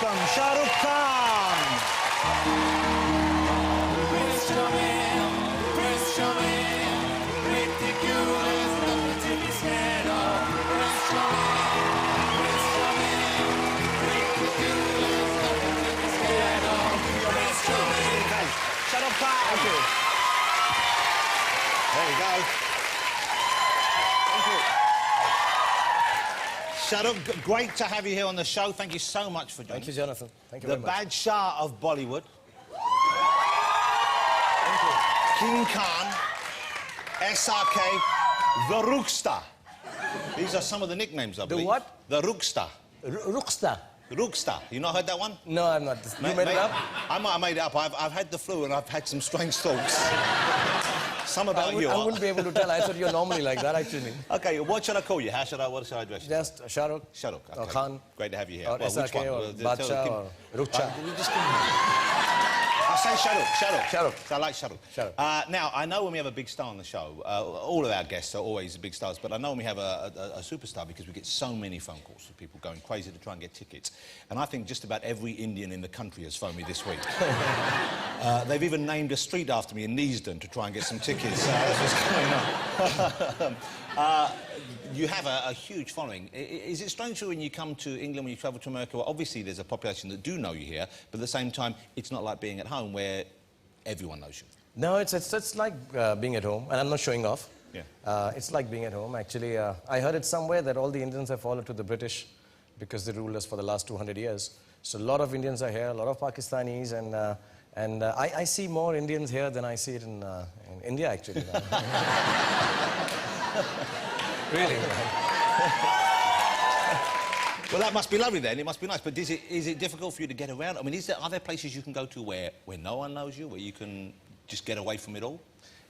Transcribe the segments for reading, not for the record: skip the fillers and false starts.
welcome Shahrukh Khan. Shahrukh Khan. Thank you. There you go. Thank you. Shahrukh, great to have you here on the show. Thank you so much for joining. Thank you, Jonathan. Thank you the very much. bad Shah of Bollywood. King Khan, SRK, the Rookster. These are some of the nicknames, I believe. The what? The Rookster. Rookster. Rookster. You not heard that one? No, I'm not. You made it up? I might have made it up. I've had the flu and I've had some strange thoughts. Some about you. I wouldn't be able to tell. I thought you're normally like that, actually. Okay, what should I call you? What should I address you? Just Shahrukh. Shahrukh. Okay. Or Khan. Great to have you here. Or well, SRK which one? or Badshah or Rucha. I'll say Shahrukh. Shahrukh. So I like Shahrukh. Shahrukh. Now, I know when we have a big star on the show, all of our guests are always big stars, but I know when we have a superstar because we get so many phone calls from people going crazy to try and get tickets. And I think just about every Indian in the country has phoned me this week. They've even named a street after me in Neasden to try and get some tickets. That's what's going on. You have a huge following. Is it strange when you come to England, when you travel to America, well, obviously there's a population that do know you here, but at the same time, it's not like being at home where everyone knows you. No, it's like being at home, and I'm not showing off. Yeah. It's like being at home. Actually, I heard it somewhere that all the Indians have followed to the British because they ruled us for the last 200 years. So a lot of Indians are here, a lot of Pakistanis, and I see more Indians here than I see it in India, actually. Really? Well, that must be lovely then. It must be nice. But is it difficult for you to get around? I mean, are there places you can go to where no one knows you, where you can just get away from it all?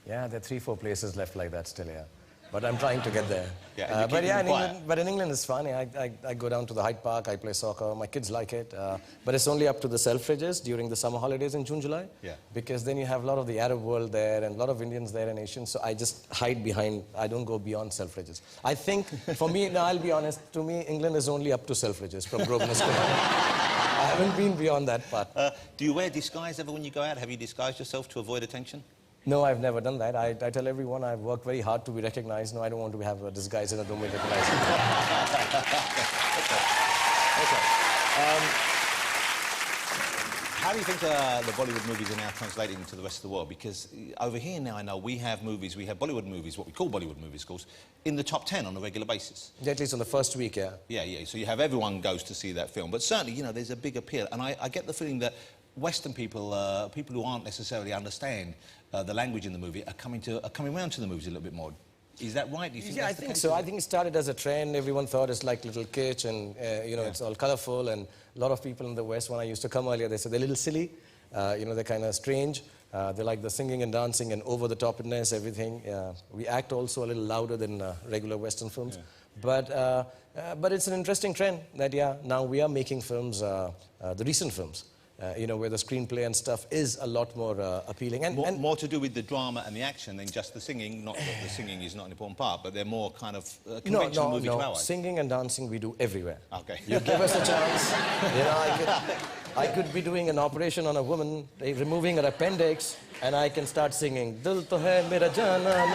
Yeah, there are 3-4 places left like that still, yeah. But I'm trying to get there. Yeah, but yeah, in England it's fun. I go down to the Hyde Park, I play soccer, my kids like it. But it's only up to the Selfridges during the summer holidays in June, July. Yeah. Because then you have a lot of the Arab world there and a lot of Indians there and Asians, so I just hide behind, I don't go beyond Selfridges. I think, for me, now I'll be honest, to me, England is only up to Selfridges from Grosvenor Square. I haven't been beyond that part. Do you wear disguise ever when you go out? Have you disguised yourself to avoid attention? No, I've never done that. I tell everyone I've worked very hard to be recognized. No, I don't want to have a disguise and I don't be recognized. Okay. How do you think the Bollywood movies are now translating to the rest of the world? Because over here now, I know we have Bollywood movies, what we call Bollywood movies, of course, in the top 10 on a regular basis. Yeah, at least on the first week, yeah. Yeah. So you have everyone goes to see that film. But certainly, you know, there's a big appeal. And I get the feeling that Western people, people who aren't necessarily understand the language in the movie, are coming around to the movies a little bit more. Is that right? Do you think I think so. I think it started as a trend. Everyone thought it's like little kitsch and, you know, it's all colourful. And a lot of people in the West, when I used to come earlier, they said they're a little silly. You know, they're kind of strange. They like the singing and dancing and over-the-topness, everything. We act also a little louder than regular Western films. Yeah. But it's an interesting trend that, yeah, now we are making films, the recent films. You know, where the screenplay and stuff is a lot more appealing. And more to do with the drama and the action than just the singing. Not that the singing is not an important part, but they're more kind of conventional movie to our way. Singing and dancing we do everywhere. Okay. You give us a chance. You know, I could be doing an operation on a woman, removing her appendix, and I can start singing, Dil to hai mera jana.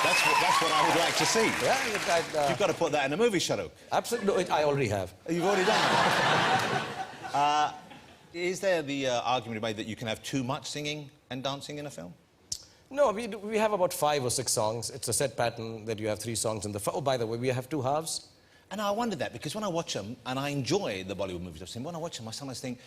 That's what I would like to see. Yeah, you've got to put that in a movie, Shahrukh. Absolutely. No, I already have. You've already done that. Is there the argument made that you can have too much singing and dancing in a film? No, we have about 5 or 6 songs. It's a set pattern that you have 3 songs in the... Oh, by the way, we have 2 halves. And I wondered that, because when I watch them, and I enjoy the Bollywood movies I've seen, when I watch them, I sometimes think,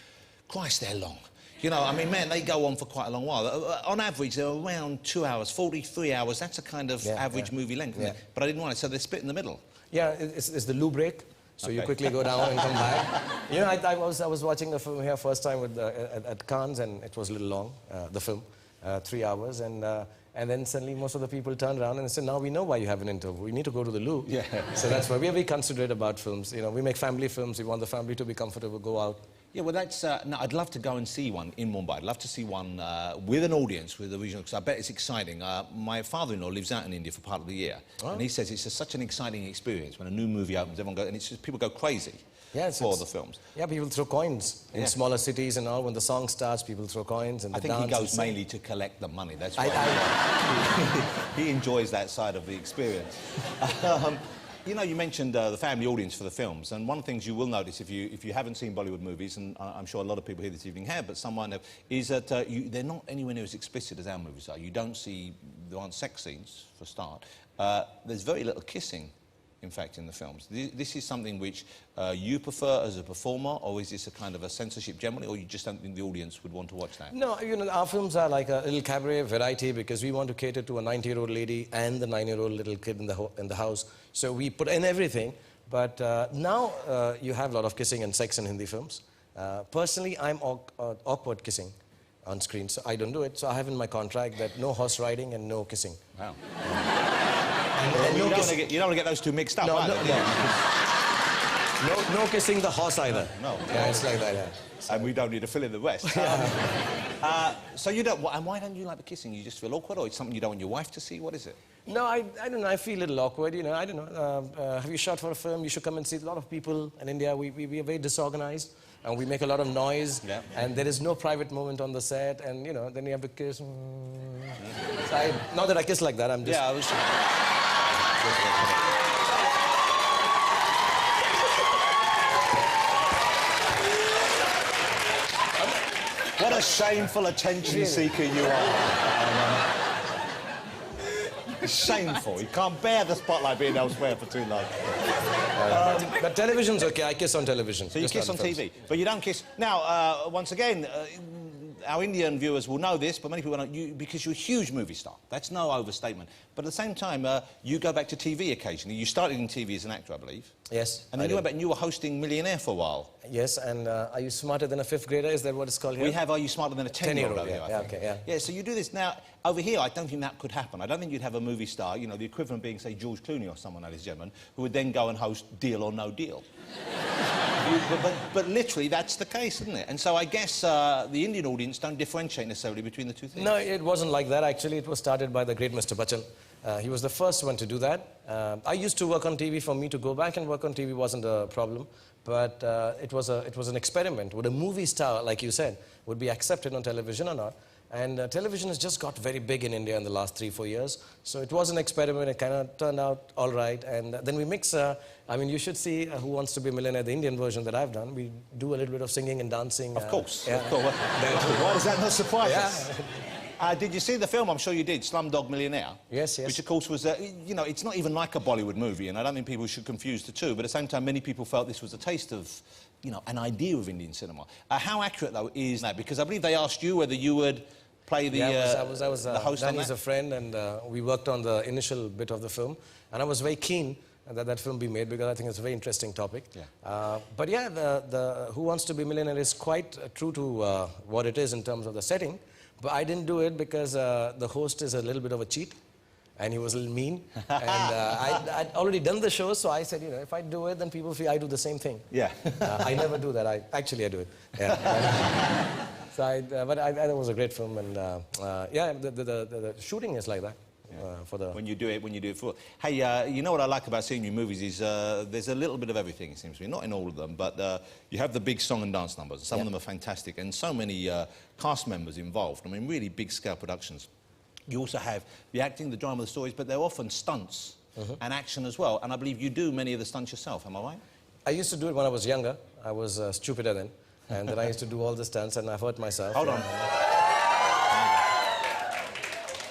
Christ, they're long. You know, I mean, man, they go on for quite a long while. On average, they're around 2 hours, 43 hours. That's a kind of average movie length. Yeah. But I didn't want it, so they're split in the middle. Yeah, it's the loo break. So you quickly go down and come back. You know, I was watching the film here first time with, at Cannes, and it was a little long, the film, 3 hours. And then suddenly most of the people turned around and said, now we know why you have an interval. We need to go to the loo. Yeah. So that's why we are very considerate about films. You know, we make family films. We want the family to be comfortable, go out. Yeah, well, that's... no, I'd love to go and see one in Mumbai. I'd love to see one with an audience, with the regional... because I bet it's exciting. My father-in-law lives out in India for part of the year, and he says it's such an exciting experience when a new movie opens, everyone goes... and it's just, people go crazy for the films. Yeah, people throw coins in smaller cities and all. When the song starts, people throw coins and I think he goes mainly to collect the money. That's why he enjoys that side of the experience. You know, you mentioned the family audience for the films, and one of the things you will notice if you haven't seen Bollywood movies, and I'm sure a lot of people here this evening have, but some might have, is that they're not anywhere near as explicit as our movies are. You don't see, there aren't sex scenes, for a start. There's very little kissing, in fact, in the films. This is something which you prefer as a performer, or is this a kind of a censorship generally, or you just don't think the audience would want to watch that? No, you know, our films are like a little cabaret variety because we want to cater to a 90-year-old lady and the 9-year-old little kid in the house. So we put in everything, but now you have a lot of kissing and sex in Hindi films. Personally, I'm awkward kissing on screen, so I don't do it. So I have in my contract that no horse riding and no kissing. Wow. And you don't want to get those two mixed up, no kissing the horse either. No. Yeah, it's like that, yeah. So. And we don't need to fill in the rest. So you don't... and why don't you like the kissing? You just feel awkward, or it's something you don't want your wife to see? What is it? No, I don't know. I feel a little awkward, you know. I don't know. Have you shot for a film? You should come and see. A lot of people in India, we are very disorganized, and we make a lot of noise, and there is no private moment on the set, and, you know, then you have to kiss. So not that I kiss like that, I'm just... Yeah, I was... What a shameful attention seeker you are. Shameful. You can't bear the spotlight being elsewhere for too long. But television's okay. I kiss on television. So you kiss on TV, but you don't kiss... Now, once again, our Indian viewers will know this, but many people don't, because you're a huge movie star. That's no overstatement. But at the same time, you go back to TV occasionally. You started in TV as an actor, I believe. Yes, and then you went back and you were hosting Millionaire for a while. Yes, and Are You Smarter Than a Fifth Grader? Is that what it's called here? We have Are You Smarter Than a 10-year-old over here, I think. Okay. Yeah, so you do this. Now, over here, I don't think that could happen. I don't think you'd have a movie star, you know, the equivalent being, say, George Clooney or someone, ladies and gentlemen, who would then go and host Deal or No Deal. But literally, that's the case, isn't it? And so I guess the Indian audience don't differentiate necessarily between the two things. No, it wasn't like that. Actually, it was started by the great Mr. Bachchan. He was the first one to do that. I used to work on TV. For me to go back and work on TV wasn't a problem. But it was an experiment. Would a movie star, like you said, would be accepted on television or not? And television has just got very big in India in the last 3-4 years. So it was an experiment. It kind of turned out all right. And then we mix... I mean, you should see Who Wants to Be a Millionaire, the Indian version that I've done. We do a little bit of singing and dancing. Of course. Yeah. Of course. Why does that not surprise us? Did you see the film? I'm sure you did, Slumdog Millionaire. Yes. Which, of course, was, you know, it's not even like a Bollywood movie, and I don't think people should confuse the two, but at the same time, many people felt this was a taste of, you know, an idea of Indian cinema. How accurate, though, is that? Because I believe they asked you whether you would play the, I was the host on that. Danny's a friend, and we worked on the initial bit of the film, and I was very keen that that film be made because I think it's a very interesting topic. Yeah. But yeah, the Who Wants to Be a Millionaire is quite true to what it is in terms of the setting. But I didn't do it because the host is a little bit of a cheat, and he was a little mean. And I'd already done the show, so I said, you know, if I do it, then people feel I do the same thing. Yeah. I never do that. I do it. Yeah. So but that was a great film, and yeah, the shooting is like that. For the... When you do it for... Hey, you know what I like about seeing your movies is there's a little bit of everything, it seems to me. Not in all of them, but you have the big song and dance numbers. Some of them are fantastic, and so many cast members involved. I mean, really big-scale productions. You also have the acting, the drama, the stories, but they're often stunts and action as well. And I believe you do many of the stunts yourself, am I right? I used to do it when I was younger. I was stupider then. And then I used to do all the stunts, and I've hurt myself. Hold on.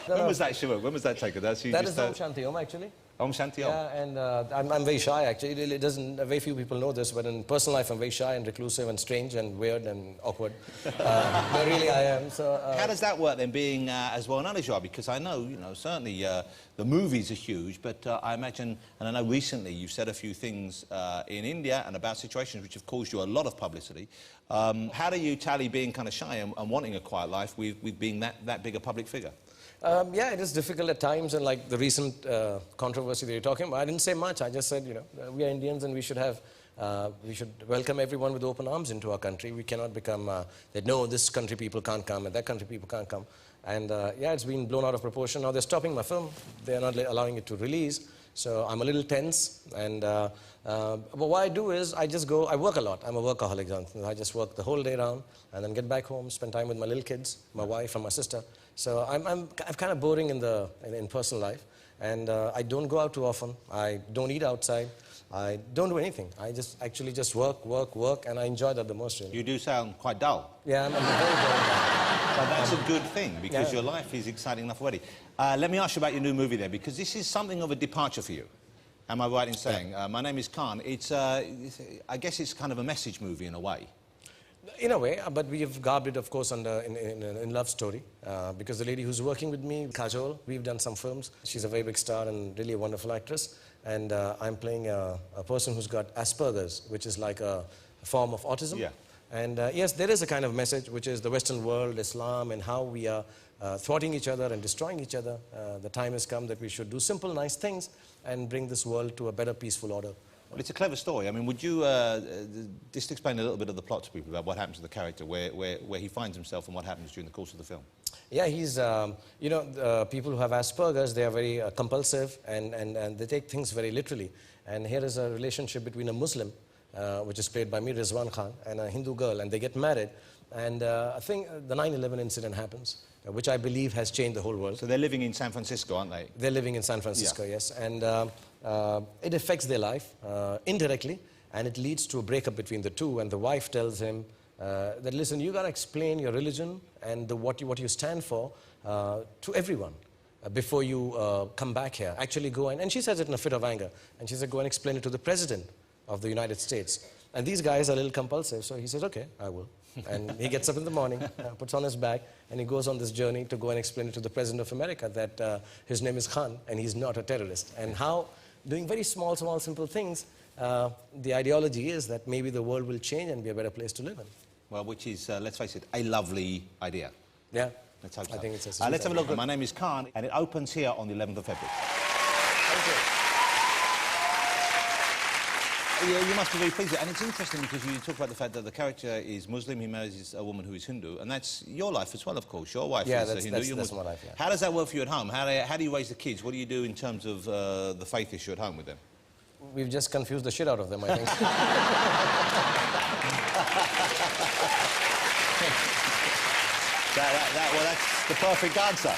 When was that, Shahrukh? When was that taken? That is Om Shanti Om, actually. Om Shanti Om? Yeah, and I'm very shy, actually. It doesn't... very few people know this, but in personal life, I'm very shy and reclusive and strange and weird and awkward. But really, I am, so... How does that work, then, being as well known as you are? Because I know, you know, certainly the movies are huge, but I imagine, and I know recently you've said a few things in India and about situations which have caused you a lot of publicity. How do you tally being kind of shy and wanting a quiet life with being that big a public figure? Yeah, it is difficult at times, and like the recent controversy that you're talking about, I didn't say much. I just said, you know, we are Indians and we should have We should welcome everyone with open arms into our country. We cannot become that, no, this country people can't come and that country people can't come. And yeah, it's been blown out of proportion. Now they're stopping my film. They're not allowing it to release. So I'm a little tense. And but what I do is I just go, I work a lot. I'm a workaholic, Jonathan. I just work the whole day round and then get back home, spend time with my little kids, my wife and my sister. So I'm kind of boring in personal life. And I don't go out too often. I don't eat outside. I don't do anything. I just actually just work, and I enjoy that the most, really. You do sound quite dull. Yeah, I'm very dull. But that's a good thing, because your life is exciting enough already. Let me ask you about your new movie there, because this is something of a departure for you. Am I right in saying? My name is Khan. It's, I guess it's kind of a message movie in a way. In a way, but we have garbed it, of course, in Love Story, because the lady who's working with me, Kajol, we've done some films. She's a very big star and really a wonderful actress. And I'm playing a person who's got Asperger's, which is like a form of autism. Yeah. And yes, there is a kind of message, which is the Western world, Islam, and how we are thwarting each other and destroying each other. The time has come that we should do simple, nice things and bring this world to a better, peaceful order. Well, it's a clever story. I mean, would you just explain a little bit of the plot to people about what happens to the character, where he finds himself and what happens during the course of the film? Yeah, he's, you know, people who have Asperger's, they are very compulsive and they take things very literally. And here is a relationship between a Muslim, which is played by me, Rizwan Khan, and a Hindu girl, and they get married. And I think the 9/11 incident happens, which I believe has changed the whole world. So they're living in San Francisco, aren't they? They're living in San Francisco, yes. And it affects their life indirectly, and it leads to a breakup between the two. And the wife tells him that, listen, you got to explain your religion and what you stand for to everyone before you come back here. Actually go and she says it in a fit of anger. And she said, go and explain it to the President of the United States. And these guys are a little compulsive, so he says, okay, I will. And he gets up in the morning, puts on his bag, and he goes on this journey to go and explain it to the President of America that his name is Khan, and he's not a terrorist. And how, doing very small, simple things, the ideology is that maybe the world will change and be a better place to live in. Well, which is, let's face it, a lovely idea. Yeah. Let's hope so. I think it's a sweet let's have a idea. look. My name is Khan, and it opens here on the 11th of February. Thank you. Yeah, you must be very pleased. And it's interesting because you talk about the fact that the character is Muslim, he marries a woman who is Hindu, and that's your life as well, of course. Your wife is Hindu. That's my life, yeah. How does that work for you at home? How do you raise the kids? What do you do in terms of the faith issue at home with them? We've just confused the shit out of them, I think. Well, that's the perfect answer.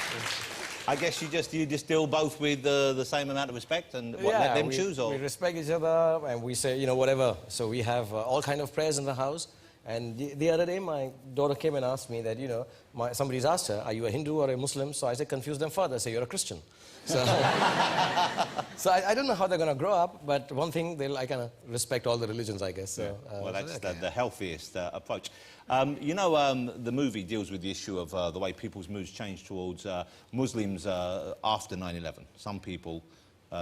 I guess you just deal both with the same amount of respect and let them choose, or we respect each other and we say, you know, whatever. So we have all kind of prayers in the house. And the other day, my daughter came and asked me that, you know, somebody's asked her, are you a Hindu or a Muslim? So I said, confuse them further, say you're a Christian. So, so I don't know how they're going to grow up, but one thing, I kind of respect all the religions, I guess. So, well, that's the healthiest approach. You know, the movie deals with the issue of the way people's moods change towards Muslims after 9/11. Some people,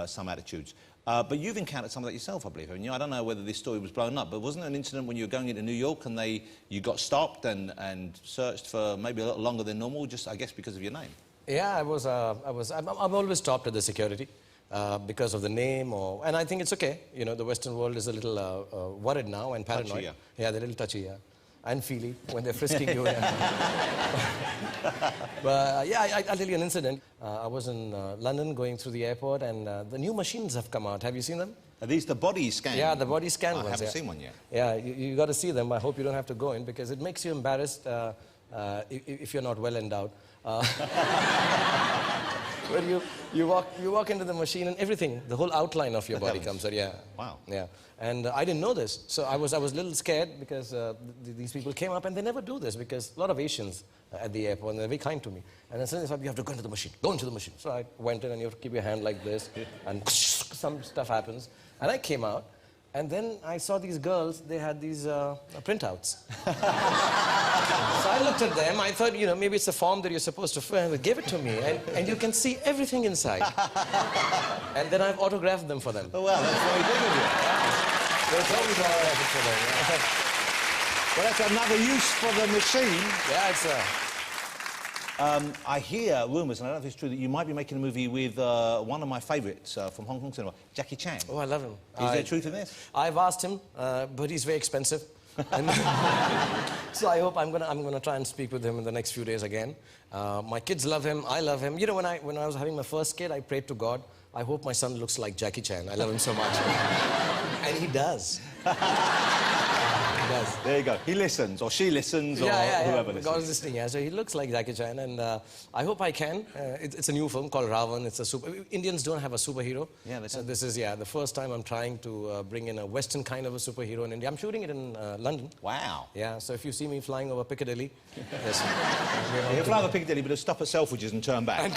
some attitudes. But you've encountered some of that yourself, I believe, haven't you? I don't know whether this story was blown up, but wasn't there an incident when you were going into New York and you got stopped and searched for maybe a little longer than normal, just, I guess, because of your name? Yeah, I'm always stopped at the security because of the name, and I think it's okay. You know, the Western world is a little worried now and paranoid. Touchy, yeah. Yeah, they're a little touchy, yeah. And feely when they're frisking you. But yeah, I'll tell you an incident. I was in London going through the airport, and the new machines have come out. Have you seen them? Are these the body scan? Yeah, the body scan ones. I haven't seen one yet. Yeah, you got to see them. I hope you don't have to go in because it makes you embarrassed if you're not well endowed. But you walk into the machine and everything, the whole outline of your body comes out. Yeah. Wow. Yeah. And I didn't know this, so I was a little scared because these people came up and they never do this because a lot of Asians at the airport and they're very kind to me. And then suddenly they said, you have to go into the machine. Go into the machine. So I went in and you have to keep your hand like this, and some stuff happens. And I came out. And then I saw these girls, they had these printouts. So I looked at them, I thought, you know, maybe it's a form that you're supposed to fill, and they gave it to me, and you can see everything inside. And then I've autographed them for them. Oh, well, that's very big of you. There's always autographed for them. Well, that's another use for the machine. Yeah, it's I hear rumours, and I don't know if it's true, that you might be making a movie with one of my favourites from Hong Kong cinema, Jackie Chan. Oh, I love him. Is there truth in this? I've asked him, but he's very expensive. So I hope I'm gonna try and speak with him in the next few days again. My kids love him. I love him. You know, when I was having my first kid, I prayed to God, I hope my son looks like Jackie Chan. I love him so much. And he does. He does. There you go. He listens, or she listens, or whoever listens. God is listening, yeah. So he looks like Jackie Chan, and I hope I can. It's a new film called Ravan. It's a Indians don't have a superhero. Yeah, so this is, the first time I'm trying to bring in a Western kind of a superhero in India. I'm shooting it in London. Wow. Yeah, so if you see me flying over Piccadilly, yes. He'll fly over Piccadilly, but he'll stop at Selfridges and turn back.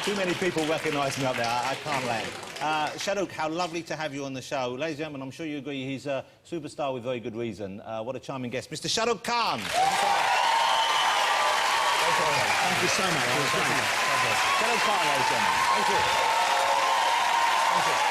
Too many people recognise me up there. I can't land. Shahrukh, how lovely to have you on the show. Ladies and gentlemen, I'm sure you agree he's a superstar with very good reason. What a charming guest. Mr. Shahrukh Khan. Thank you so much. Shahrukh Khan, ladies and gentlemen. Thank you. Thank you.